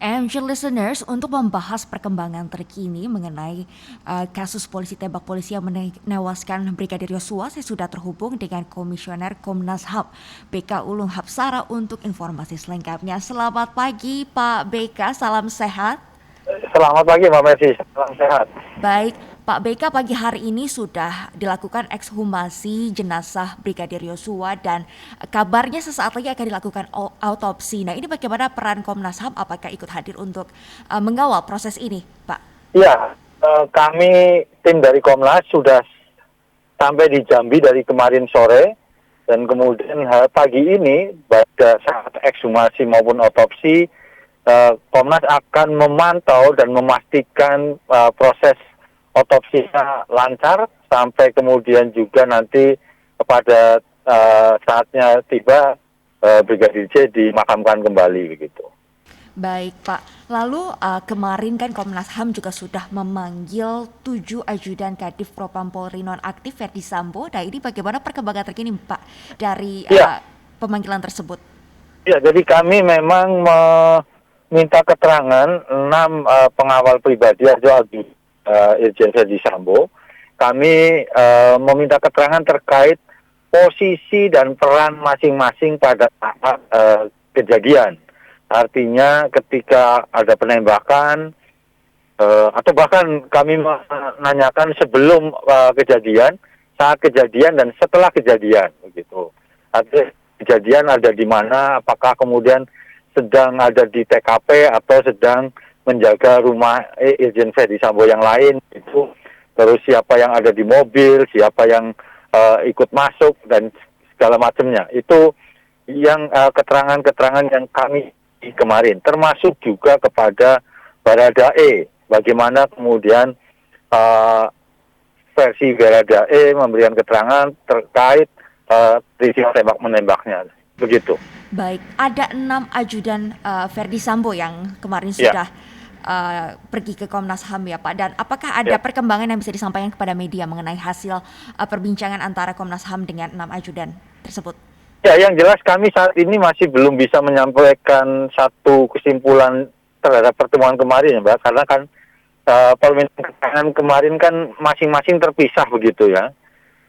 MG listeners, untuk membahas perkembangan terkini mengenai kasus polisi tembak polisi yang menewaskan Brigadir Yosua, saya sudah terhubung dengan Komisioner Komnas HAM BK Ulung Hapsara untuk informasi selengkapnya. Selamat pagi Pak BK, salam sehat. Selamat pagi Mbak Mercy, salam sehat. Baik, Pak BK, pagi hari ini sudah dilakukan ekshumasi jenazah Brigadir Yosua dan kabarnya sesaat lagi akan dilakukan autopsi. Nah, ini bagaimana peran Komnas HAM? Apakah ikut hadir untuk mengawal proses ini, Pak? Ya, kami tim dari Komnas sudah sampai di Jambi dari kemarin sore dan kemudian pagi ini pada saat ekshumasi maupun otopsi, Komnas akan memantau dan memastikan proses otopsinya lancar sampai kemudian juga nanti pada saatnya tiba Brigadir J dimakamkan kembali begitu. Baik Pak, lalu kemarin kan Komnas HAM juga sudah memanggil 7 ajudan Kadif Propam Polri nonaktif Ferdi Sambo. Nah, ini bagaimana perkembangan terkini Pak dari pemanggilan tersebut? Ya, jadi kami memang meminta keterangan 6 pengawal pribadi atau Irjen Ferdi Sambo. Kami meminta keterangan terkait posisi dan peran masing-masing pada saat kejadian. Artinya ketika ada penembakan atau bahkan kami menanyakan sebelum kejadian, saat kejadian dan setelah kejadian begitu. Artinya kejadian ada di mana, apakah kemudian sedang ada di TKP atau sedang menjaga rumah Irjen Ferdi Sambo yang lain itu, terus siapa yang ada di mobil, siapa yang ikut masuk dan segala macamnya. Itu yang keterangan-keterangan yang kami kemarin, termasuk juga kepada Baradae, bagaimana kemudian versi Baradae memberikan keterangan terkait peristiwa tembak menembaknya, begitu. Baik, ada 6 ajudan Ferdi Sambo yang kemarin sudah pergi ke Komnas HAM ya Pak. Dan apakah ada perkembangan yang bisa disampaikan kepada media mengenai hasil perbincangan antara Komnas HAM dengan 6 ajudan tersebut? Ya, yang jelas kami saat ini masih belum bisa menyampaikan satu kesimpulan terhadap pertemuan kemarin ya Mbak, karena kan permintaan keterangan kemarin kan masing-masing terpisah begitu ya.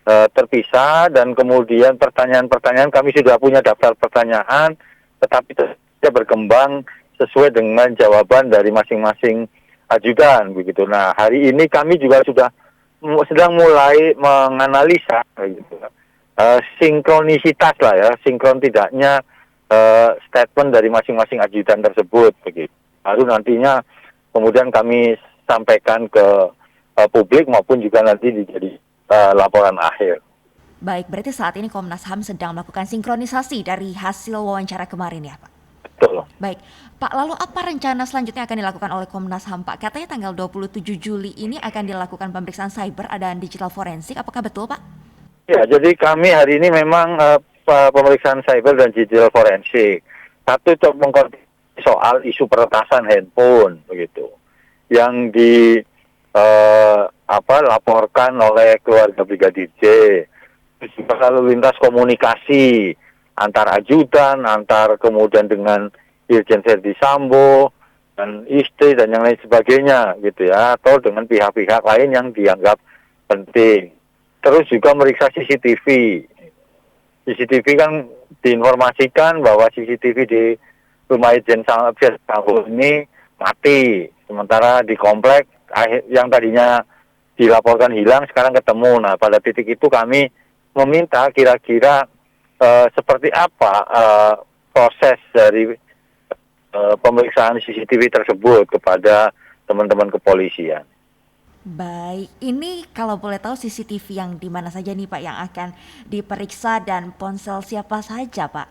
Terpisah dan kemudian pertanyaan-pertanyaan kami sudah punya daftar pertanyaan, tetapi tidak berkembang sesuai dengan jawaban dari masing-masing ajudan begitu. Nah, hari ini kami juga sedang mulai menganalisa gitu, sinkronisitas lah ya, sinkron tidaknya statement dari masing-masing ajudan tersebut begitu. Lalu nantinya kemudian kami sampaikan ke publik maupun juga nanti jadi laporan akhir. Baik, berarti saat ini Komnas HAM sedang melakukan sinkronisasi dari hasil wawancara kemarin ya Pak? Betul. Baik, Pak, lalu apa rencana selanjutnya akan dilakukan oleh Komnas HAM Pak? Katanya tanggal 27 Juli ini akan dilakukan pemeriksaan cyber dan digital forensik, apakah betul Pak? Ya, jadi kami hari ini memang pemeriksaan cyber dan digital forensik. Satu untuk mengkonfirmasi soal isu peretasan handphone begitu, yang laporkan oleh keluarga Brigadir J. Juga lalu lintas komunikasi antar ajudan, antar kemudian dengan Irjen Ferdi Sambo dan istri dan yang lain sebagainya gitu ya, atau dengan pihak-pihak lain yang dianggap penting. Terus juga meriksa CCTV. CCTV kan diinformasikan bahwa CCTV di rumah Irjen Ferdi Sambo ini mati, sementara di komplek yang tadinya dilaporkan hilang sekarang ketemu. Nah, pada titik itu kami meminta kira-kira seperti apa proses dari pemeriksaan CCTV tersebut kepada teman-teman kepolisian. Baik, ini kalau boleh tahu CCTV yang di mana saja nih Pak yang akan diperiksa dan ponsel siapa saja Pak?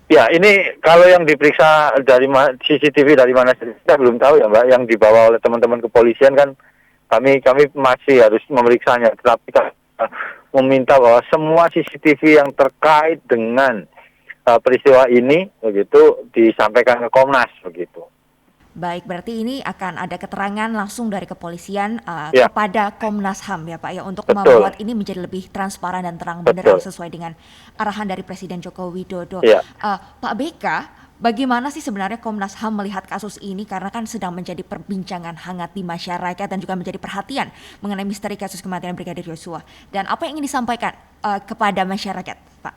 Ya, ini kalau yang diperiksa dari CCTV dari mana kita belum tahu ya Mbak. Yang dibawa oleh teman-teman kepolisian kan kami masih harus memeriksanya, tetapi meminta bahwa semua CCTV yang terkait dengan peristiwa ini begitu disampaikan ke Komnas begitu. Baik, berarti ini akan ada keterangan langsung dari kepolisian kepada Komnas HAM ya Pak ya, untuk membuat ini menjadi lebih transparan dan terang benderang sesuai dengan arahan dari Presiden Joko Widodo. Pak BK, Bagaimana sih sebenarnya Komnas HAM melihat kasus ini karena kan sedang menjadi perbincangan hangat di masyarakat dan juga menjadi perhatian mengenai misteri kasus kematian Brigadir Yosua. Dan apa yang ingin disampaikan kepada masyarakat, Pak?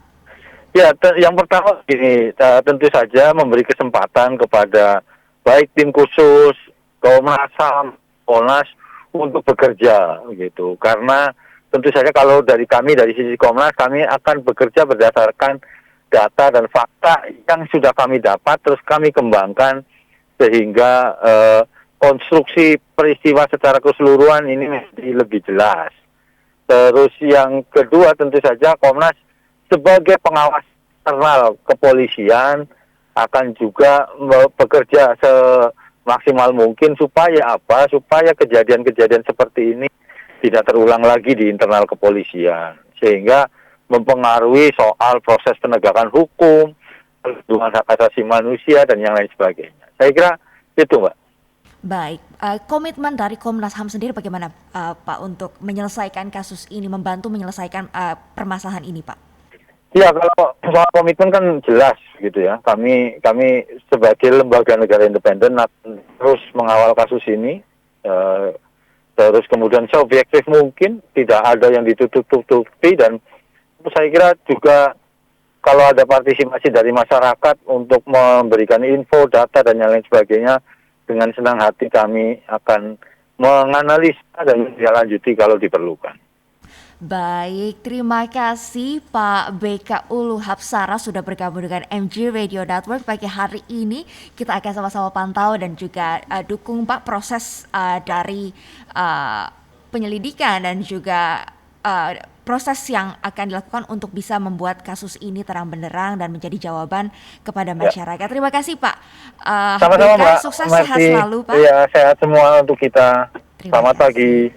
Ya, yang pertama gini, tentu saja memberi kesempatan kepada baik tim khusus, Komnas HAM, Polnas untuk bekerja gitu. Karena tentu saja kalau dari kami dari sisi Komnas, kami akan bekerja berdasarkan data dan fakta yang sudah kami dapat, terus kami kembangkan sehingga konstruksi peristiwa secara keseluruhan ini menjadi lebih jelas. Terus yang kedua tentu saja Komnas sebagai pengawas internal kepolisian akan juga bekerja semaksimal mungkin supaya apa? Supaya kejadian-kejadian seperti ini tidak terulang lagi di internal kepolisian. Sehingga mempengaruhi soal proses penegakan hukum, perlindungan hak asasi manusia, dan yang lain sebagainya. Saya kira itu, Mbak. Baik, komitmen dari Komnas HAM sendiri bagaimana Pak untuk menyelesaikan kasus ini, membantu menyelesaikan permasalahan ini, Pak? Ya, kalau soal komitmen kan jelas gitu ya. Kami sebagai lembaga negara independen akan terus mengawal kasus ini, terus kemudian seobjektif mungkin, tidak ada yang ditutup-tutupi, dan saya kira juga kalau ada partisipasi dari masyarakat untuk memberikan info, data, dan yang lain sebagainya, dengan senang hati kami akan menganalisa dan menindaklanjuti kalau diperlukan. Baik, terima kasih Pak BK Ulu Hapsara sudah bergabung dengan MG Radio Network pagi hari ini. Kita akan sama-sama pantau dan juga dukung Pak proses dari penyelidikan dan juga proses yang akan dilakukan untuk bisa membuat kasus ini terang benderang dan menjadi jawaban kepada masyarakat. Terima kasih Pak. Sama-sama BK, Mbak. sukses sehat selalu Pak. Iya, sehat semua untuk kita. Selamat pagi.